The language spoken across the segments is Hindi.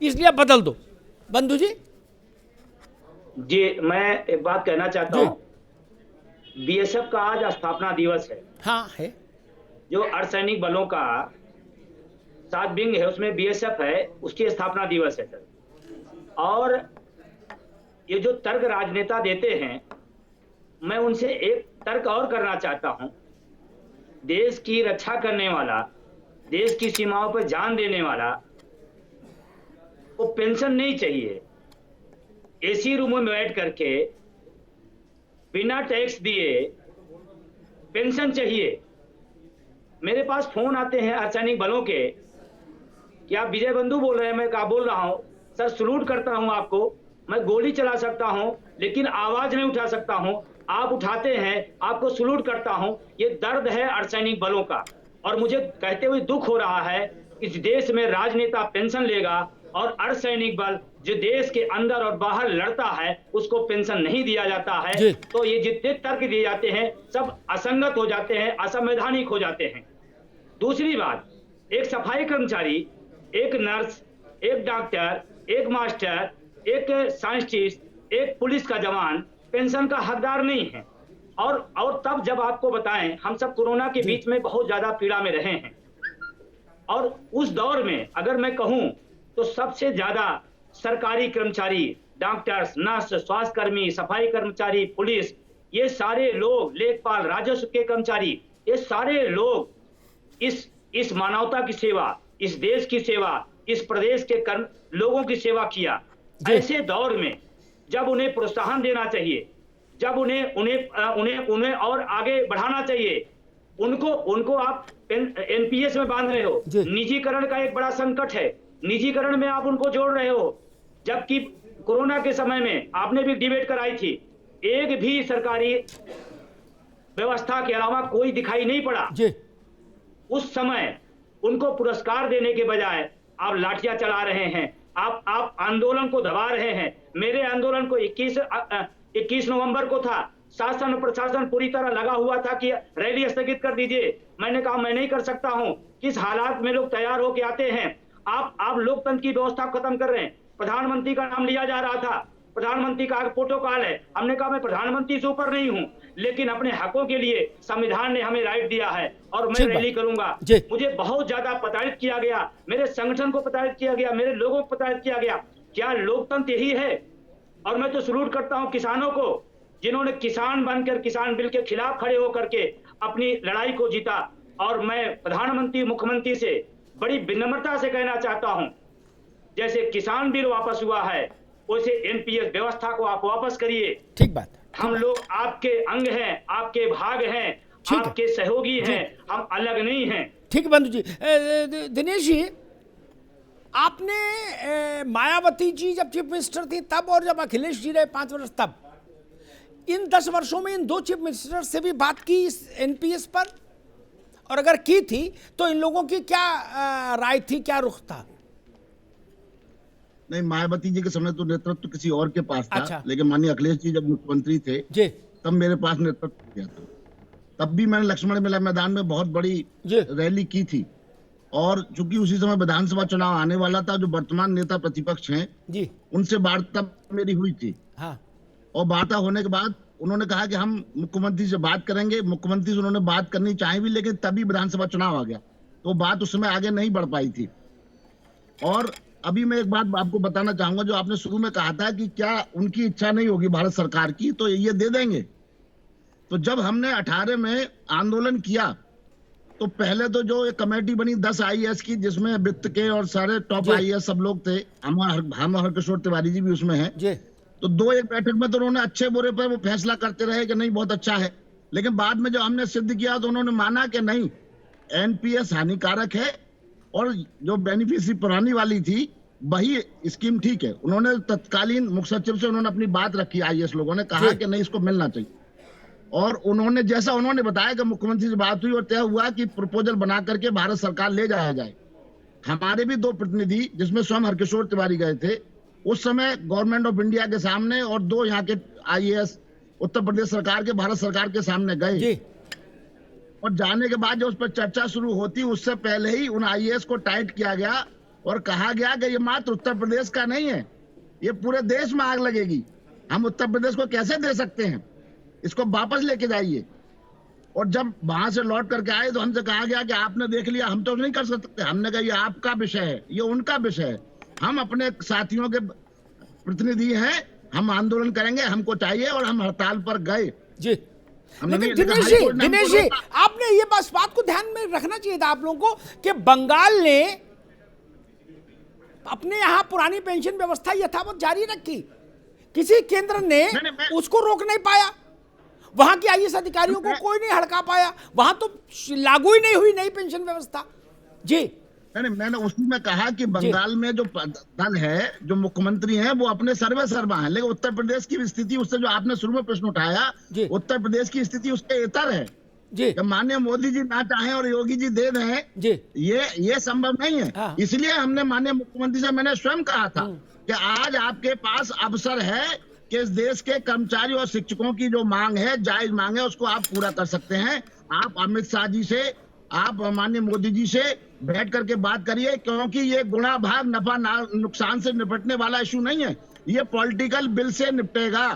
इसलिए आप बदल दो। बंधु जी। जी, मैं एक बात कहना चाहता हूँ। बीएसएफ का आज स्थापना दिवस है। हाँ है। जो अर्धसैनिक बलों का 7 विंग है उसमें बीएसएफ है, उसकी स्थापना दिवस है सर। और ये जो तर्क राजनेता देते हैं, मैं उनसे एक तर्क और करना चाहता हूं। देश की रक्षा करने वाला, देश की सीमाओं पर जान देने वाला को पेंशन नहीं चाहिए। एसी रूमों में बैठ करके बिना टैक्स दिए पेंशन चाहिए। मेरे पास फोन आते हैं अर्धसैनिक बलों के कि आप विजय बंधु बोल रहे हैं। मैं क्या बोल रहा हूं सर, सलूट करता हूं आपको। मैं गोली चला सकता हूं लेकिन आवाज नहीं उठा सकता हूं। आप उठाते हैं, आपको सलूट करता हूं। ये दर्द है अर्धसैनिक बलों का। और मुझे कहते हुए दुख हो रहा है, इस देश में राजनेता पेंशन लेगा और अर्धसैनिक बल जो देश के अंदर और बाहर लड़ता है उसको पेंशन नहीं दिया जाता है। तो ये जितने तर्क दिए जाते हैं सब असंगत हो जाते हैं, असंवैधानिक हो जाते हैं। दूसरी बात, एक सफाई कर्मचारी, एक नर्स, एक डॉक्टर, एक मास्टर, एक साइंटिस्ट, एक पुलिस का जवान पेंशन का हकदार नहीं है। और तब जब आपको बताएं, हम सब कोरोना के बीच में बहुत ज्यादा पीड़ा में रहे हैं। और उस दौर में अगर मैं कहूं तो सबसे ज्यादा सरकारी कर्मचारी, डॉक्टर्स, नर्स, स्वास्थ्य कर्मी, सफाई कर्मचारी, पुलिस, ये सारे लोग, लेखपाल, राजस्व के कर्मचारी, ये सारे लोग इस मानवता की सेवा, इस देश की सेवा, इस प्रदेश के लोगों की सेवा किया। ऐसे दौर में जब उन्हें प्रोत्साहन देना चाहिए, जब उन्हें और आगे बढ़ाना चाहिए, उनको आप एनपीएस में बांध रहे हो। निजीकरण का एक बड़ा संकट है, निजीकरण में आप उनको जोड़ रहे हो। जबकि कोरोना के समय में आपने भी डिबेट कराई थी, एक भी सरकारी व्यवस्था के अलावा कोई दिखाई नहीं पड़ा। उस समय उनको पुरस्कार देने के बजाय आप लाठियां चला रहे हैं, आप आंदोलन को दबा रहे हैं। मेरे आंदोलन को 21 नवंबर को था। शासन और प्रशासन पूरी तरह लगा हुआ था कि रैली स्थगित कर दीजिए। मैंने कहा मैं नहीं कर सकता हूं। किस हालात में लोग तैयार होकर आते हैं। आप लोकतंत्र की व्यवस्था खत्म कर रहे हैं। प्रधानमंत्री का नाम लिया जा रहा था, प्रधानमंत्री का प्रोटोकॉल है। हमने कहा मैं प्रधानमंत्री से ऊपर नहीं हूं, लेकिन अपने हकों के लिए संविधान ने हमें राइट दिया है और मैं रैली करूंगा। मुझे बहुत ज्यादा प्रताड़ित किया गया, मेरे संगठन को प्रताड़ित किया गया, मेरे लोगों को प्रताड़ित किया गया। क्या लोकतंत्र यही है? और मैं तो सलूट करता हूं किसानों को, जिन्होंने किसान बनकर किसान बिल के खिलाफ खड़े होकर के अपनी लड़ाई को जीता। और मैं प्रधानमंत्री, मुख्यमंत्री से बड़ी विनम्रता से कहना चाहता हूं, जैसे किसान बिल वापस हुआ है वैसे एनपीएस व्यवस्था को आप वापस करिए। ठीक बात। हम लोग आपके अंग हैं, आपके भाग हैं, आपके सहयोगी हैं, हम अलग नहीं हैं। ठीक है बंधु जी। दिनेश जी, आपने मायावती जी जब चीफ मिनिस्टर थी तब और जब अखिलेश जी रहे 5 वर्ष तब, इन 10 वर्षों में इन 2 चीफ मिनिस्टर से भी बात की इस एनपीएस पर? और अगर की थी तो इन लोगों की क्या राय थी, क्या रुख था? नहीं, मायावती जी के समय तो नेतृत्व किसी और के पास था। अच्छा। लेकिन माननीय अखिलेश जी जब मुख्यमंत्री थे तब मेरे पास नेतृत्व किया था। तब भी मैंने लक्ष्मण मेला मैदान में बहुत बड़ी रैली की थी। और चूंकि उसी समय विधानसभा चुनाव आने वाला था, जो वर्तमान नेता प्रतिपक्ष हैं उनसे वार्ता मेरी हुई थी। हाँ। और वार्ता होने के बाद उन्होंने कहा कि हम मुख्यमंत्री से बात करेंगे। मुख्यमंत्री से उन्होंने बात करनी चाही भी, लेकिन तभी विधानसभा चुनाव आ गया तो बात उस समय आगे नहीं बढ़ पाई थी। और अभी मैं एक बात आपको बताना चाहूंगा, जो आपने शुरू में कहा था कि क्या उनकी इच्छा नहीं होगी भारत सरकार की तो ये दे देंगे। तो जब हमने 18 में आंदोलन किया तो पहले तो जो एक कमेटी बनी 10 आईएएस की, जिसमें वित्त के और सारे टॉप आईएएस सब लोग थे, हम हरकिशोर तिवारी जी भी उसमें हैं। तो 2-1 बैठक में तो उन्होंने अच्छे बुरे पर वो फैसला करते रहे कि नहीं बहुत अच्छा है। लेकिन बाद में जब हमने सिद्ध किया तो उन्होंने माना कि नहीं, एनपीएस हानिकारक है और जो बेनिफिशियरी पुरानी वाली थी वही स्कीम ठीक है। उन्होंने तत्कालीन मुख्य सचिव से उन्होंने अपनी बात रखी, आईएएस लोगों ने कहा कि नहीं इसको मिलना चाहिए। और उन्होंने जैसा उन्होंने बताया कि मुख्यमंत्री से बात हुई और तय हुआ कि प्रपोजल बना करके भारत सरकार ले जाया जाए। हमारे भी 2 प्रतिनिधि, जिसमें स्वयं हरकिशोर तिवारी गए थे उस समय गवर्नमेंट ऑफ इंडिया के सामने, और 2 यहाँ के आईएएस उत्तर प्रदेश सरकार के, भारत सरकार के सामने गए। और जाने के बाद जो उस पर चर्चा शुरू होती उससे पहले ही उन आईएएस को टाइट किया गया और कहा गया कि ये मात्र उत्तर प्रदेश का नहीं है, ये पूरे देश में आग लगेगी। हम उत्तर प्रदेश को कैसे दे सकते हैं? इसको वापस लेके जाइए। और जब वहां से लौट करके आए तो हमसे कहा गया कि आपने देख लिया, हम तो नहीं कर सकते। हमने कहा ये आपका विषय है, ये उनका विषय है। हम अपने साथियों के प्रतिनिधि हैं, हम आंदोलन करेंगे, हमको चाहिए, और हम हड़ताल पर गए जी। लेकिन दिनेश जी आपने ये बात को ध्यान में रखना चाहिए था आप लोगों को कि बंगाल ने अपने यहां पुरानी पेंशन व्यवस्था यथावत जारी रखी, किसी केंद्र ने उसको रोक नहीं पाया, वहां के आईएएस अधिकारियों को कोई नहीं हड़का पाया, वहां तो लागू ही नहीं हुई नई पेंशन व्यवस्था। जी मैंने उसी में कहा कि बंगाल में जो दल है, जो मुख्यमंत्री हैं, वो अपने सर्वे सर्वा हैं, लेकिन उत्तर प्रदेश की स्थिति, उससे जो आपने शुरू में प्रश्न उठाया, उत्तर प्रदेश की स्थिति उसके इतर है जी। माननीय मोदी जी ना चाहें और योगी जी दे दें जी, ये संभव नहीं है। हाँ। इसलिए हमने माननीय मुख्यमंत्री से मैंने स्वयं कहा था कि आज आपके पास अवसर है कि इस देश के कर्मचारी और शिक्षकों की जो मांग है, जायज मांग है, उसको आप पूरा कर सकते हैं। आप अमित शाह जी से, आप माननीय मोदी जी से बैठ करके बात करिए, क्योंकि ये गुणा भाग नफा नुकसान से निपटने वाला इशू नहीं है, ये पॉलिटिकल बिल से निपटेगा।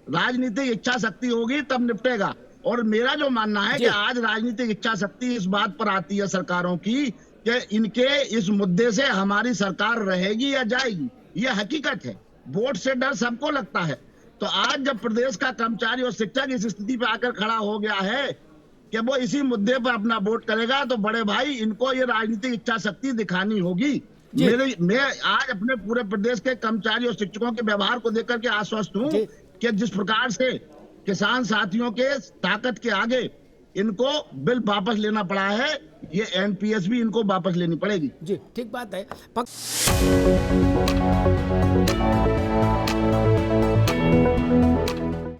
राजनीतिक इच्छा शक्ति होगी तब निपटेगा। और मेरा जो मानना है कि आज राजनीतिक इच्छा शक्ति इस बात पर आती है सरकारों की कि इनके इस मुद्दे से हमारी सरकार रहेगी या जाएगी, ये हकीकत है। वोट से डर सबको लगता है। तो आज जब प्रदेश का कर्मचारी और शिक्षक इस स्थिति पे आकर खड़ा हो गया है कि वो इसी मुद्दे पर अपना वोट करेगा, तो बड़े भाई इनको ये राजनीतिक इच्छा शक्ति दिखानी होगी। मैं आज अपने पूरे प्रदेश के कर्मचारी और शिक्षकों के व्यवहार को देख करके आश्वस्त हूँ कि जिस प्रकार से किसान साथियों के ताकत के आगे इनको बिल वापस लेना पड़ा है, ये एनपीएस भी इनको वापस लेनी पड़ेगी। जी ठीक बात है।